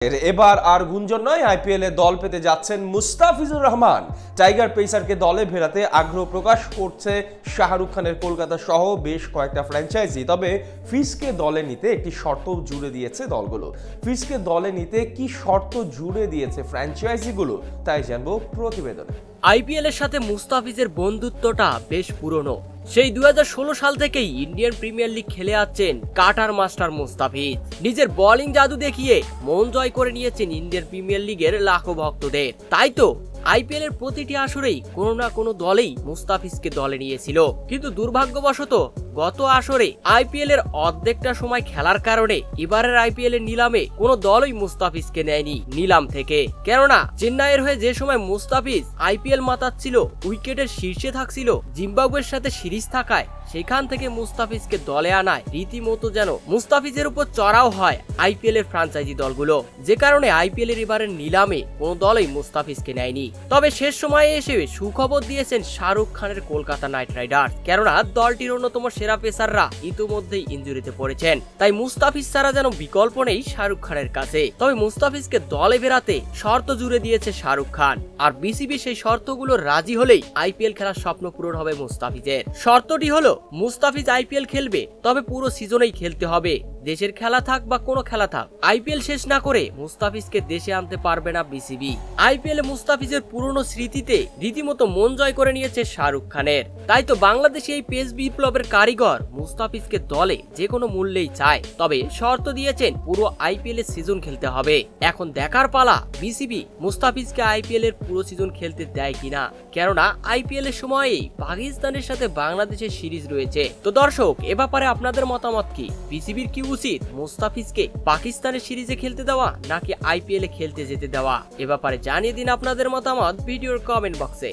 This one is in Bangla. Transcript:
এবার আর গুঞ্জন নয়, আইপিএল এ দল পেতে যাচ্ছেন মুস্তাফিজুর রহমান। টাইগার পেসারকে দলে ফেরাতে আগ্রহ প্রকাশ করছে শাহরুখ খানের কলকাতা সহ বেশ কয়েকটা ফ্র্যাঞ্চাইজি। তবে ফিসকে দলে নিতে একটি শর্ত জুড়ে দিয়েছে দলগুলো। ফিসকে দলে নিতে কি শর্ত জুড়ে দিয়েছে ফ্র্যাঞ্চাইজিগুলো, তাই জানবো প্রতিবেদনে। আইপিএল এর সাথে মুস্তাফিজের বন্ধুত্বটা বেশ পুরনো। সেই 2016 সাল থেকেই ইন্ডিয়ান প্রিমিয়ার লিগ খেলে আসছেন কাটার মাস্টার মুস্তাফিজ। নিজের বোলিং জাদু দেখিয়ে মন জয় করে নিয়েছেন ইন্ডিয়ান প্রিমিয়ার লিগের লাখো ভক্তদের। তাই তো আইপিএল এর প্রতিটি আসরেই কোনো না কোনো দলেই মুস্তাফিজকে দলে নিয়েছিল, কিন্তু দুর্ভাগ্যবশত গত আসরে আইপিএল এর অর্ধেকটা সময় খেলার কারণে এবারের আইপিএল এর নিলামে কোনো দলই মুস্তাফিজকে নেয়নি নিলাম থেকে। কেননা চেন্নাইয়ের হয়ে যে সময় মুস্তাফিজ আইপিএল মাতাচ্ছিল, উইকেটের শীর্ষে থাকছিল, জিম্বাবুয়ের সাথে সিরিজ থাকায় সেখান থেকে মুস্তাফিজকে দলে আনায় রীতিমতো যেন মুস্তাফিজের উপর চড়াও হয় আইপিএল এর ফ্র্যাঞ্চাইজি দলগুলো, যে কারণে আইপিএল এর এবারের নিলামে কোনো দলই মুস্তাফিজকে নেয়নি। তবে শেষ সময়ে এসে সুখবর দিয়েছেন শাহরুখ খানের কলকাতা নাইট রাইডার্স। কেননা দলটির অন্যতম সেরা পেসাররা ইতিমধ্যেই ইনজুরিতে পড়েছেন, তাই মুস্তাফিজ ছাড়া যেন বিকল্প নেই শাহরুখ খানের কাছে। তবে মুস্তাফিজকে দলে ফেরাতে শর্ত জুড়ে দিয়েছে শাহরুখ খান, আর বিসিবি সেই শর্তগুলো রাজি হলেই আইপিএল খেলার স্বপ্ন পূরণ হবে মুস্তাফিজের। শর্তটি হলো মুস্তাফিজ আইপিএল খেলবে, তবে পুরো সিজনেই খেলতে হবে। দেশের খেলা থাক বা কোনো খেলা থাক, আইপিএল শেষ না করে মুস্তাফিজকে দেশে আনতে পারবে না বিসিবি। আইপিএল মুস্তাফিজের পুরনো স্মৃতিতে রীতিমতো মন জয় করে নিয়েছে শাহরুখ খানের। তাই তো বাংলাদেশে এই পেস বিপ্লবের কারিগর মুস্তাফিজকে দলে যে কোনো মূল্যেই চায়। তবে শর্ত দিয়েছেন পুরো আইপিএল এর সিজন খেলতে হবে। এখন দেখার পালা বিসিবি মুস্তাফিজকে আইপিএল এর পুরো সিজন খেলতে দেয় কিনা। কেননা আইপিএল এর সময়েই পাকিস্তানের সাথে বাংলাদেশের সিরিজ রয়েছে। তো দর্শক, এ ব্যাপারে আপনাদের মতামত কি? বিসিবির কি উচিত মুস্তাফিজকে পাকিস্তানের সিরিজে খেলতে দেওয়া নাকি আইপিএল এ খেলতে যেতে দেওয়া? এ ব্যাপারে জানিয়ে দিন আপনাদের মতামত ভিডিওর কমেন্ট বক্সে।